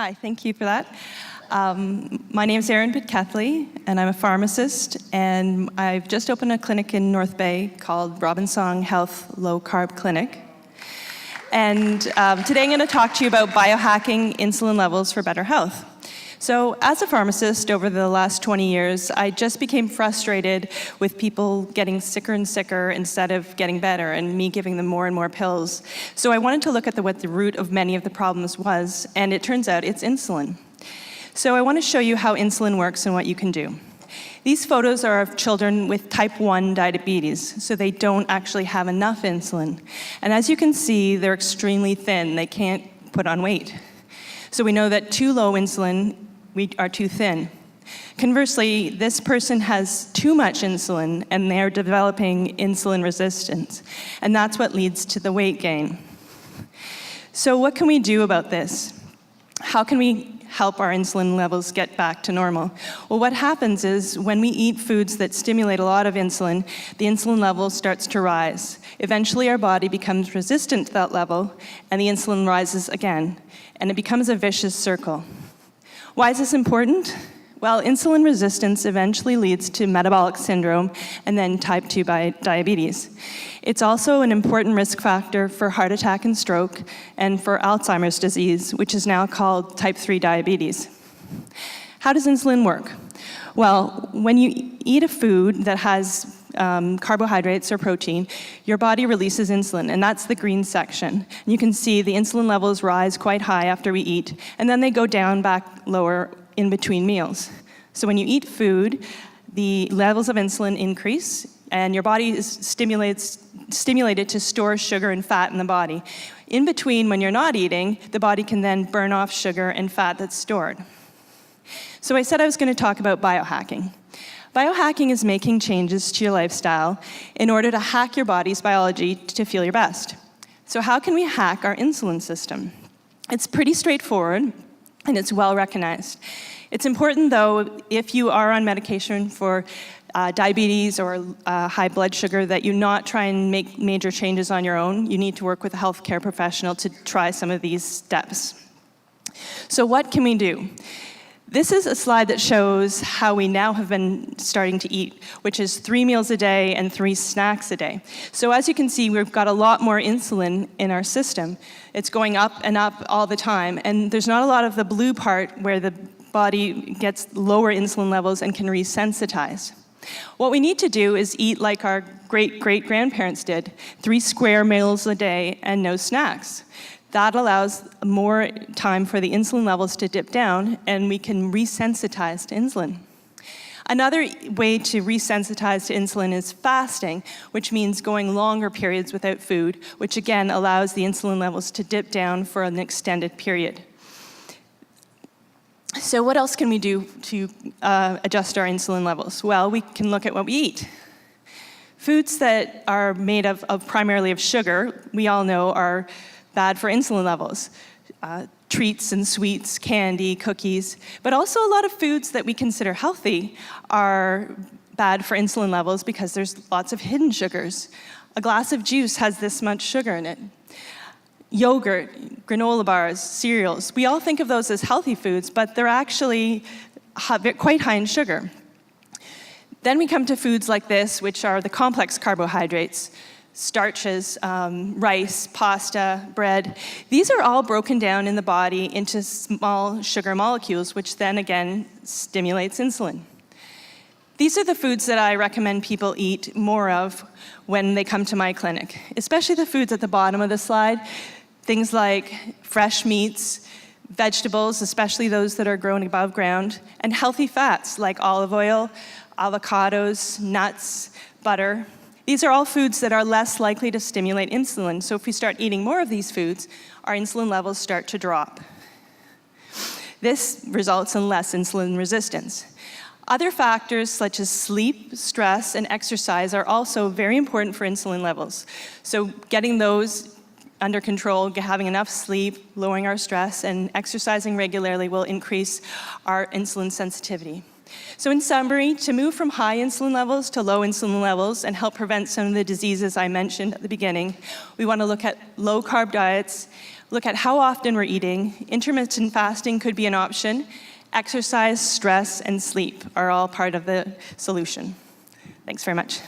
Hi, thank you for that. My name is Erin Pitkethly, and I'm a pharmacist, and I've just opened a clinic in North Bay called Robinsong Health Low Carb Clinic. And today I'm going to talk to you about biohacking insulin levels for better health. So as a pharmacist over the last 20 years, I just became frustrated with people getting sicker and sicker instead of getting better, and me giving them more and more pills. So I wanted to look at what the root of many of the problems was, and it turns out it's insulin. So I want to show you how insulin works and what you can do. These photos are of children with type 1 diabetes, so they don't actually have enough insulin. And as you can see, they're extremely thin. They can't put on weight. So we know that too low insulin, we are too thin. Conversely, this person has too much insulin, and they're developing insulin resistance. And that's what leads to the weight gain. So what can we do about this? How can we help our insulin levels get back to normal? Well, what happens is when we eat foods that stimulate a lot of insulin, the insulin level starts to rise. Eventually, our body becomes resistant to that level, and the insulin rises again, and it becomes a vicious circle. Why is this important? Well, insulin resistance eventually leads to metabolic syndrome and then type 2 diabetes. It's also an important risk factor for heart attack and stroke and for Alzheimer's disease, which is now called type 3 diabetes. How does insulin work? Well, when you eat a food that has carbohydrates or protein, your body releases insulin, and that's the green section. And you can see the insulin levels rise quite high after we eat, and then they go down back lower in between meals. So when you eat food, the levels of insulin increase, and your body is stimulated to store sugar and fat in the body. In between, when you're not eating, the body can then burn off sugar and fat that's stored. So I said I was going to talk about biohacking. Biohacking is making changes to your lifestyle in order to hack your body's biology to feel your best. So how can we hack our insulin system? It's pretty straightforward, and it's well recognized. It's important, though, if you are on medication for diabetes or high blood sugar, that you not try and make major changes on your own. You need to work with a healthcare professional to try some of these steps. So what can we do? This is a slide that shows how we now have been starting to eat, which is 3 meals a day and 3 snacks a day. So as you can see, we've got a lot more insulin in our system. It's going up and up all the time, and there's not a lot of the blue part where the body gets lower insulin levels and can resensitize. What we need to do is eat like our great-great-grandparents did, 3 square meals a day and no snacks. That allows more time for the insulin levels to dip down, and we can resensitize to insulin. Another way to resensitize to insulin is fasting, which means going longer periods without food, which again allows the insulin levels to dip down for an extended period. So what else can we do to adjust our insulin levels? Well, we can look at what we eat. Foods that are made of primarily of sugar, we all know are bad for insulin levels. Treats and sweets, candy, cookies, but also a lot of foods that we consider healthy are bad for insulin levels because there's lots of hidden sugars. A glass of juice has this much sugar in it. Yogurt, granola bars, cereals, we all think of those as healthy foods, but they're actually quite high in sugar. Then we come to foods like this, which are the complex carbohydrates, starches, rice, pasta, bread. These are all broken down in the body into small sugar molecules, which then again stimulates insulin. These are the foods that I recommend people eat more of when they come to my clinic, especially the foods at the bottom of the slide. Things like fresh meats, vegetables, especially those that are grown above ground, and healthy fats like olive oil, avocados, nuts, butter. These are all foods that are less likely to stimulate insulin. So if we start eating more of these foods, our insulin levels start to drop. This results in less insulin resistance. Other factors such as sleep, stress, and exercise are also very important for insulin levels. So getting those under control, having enough sleep, lowering our stress, and exercising regularly will increase our insulin sensitivity. So in summary, to move from high insulin levels to low insulin levels and help prevent some of the diseases I mentioned at the beginning, we want to look at low-carb diets, look at how often we're eating. Intermittent fasting could be an option. Exercise, stress, and sleep are all part of the solution. Thanks very much.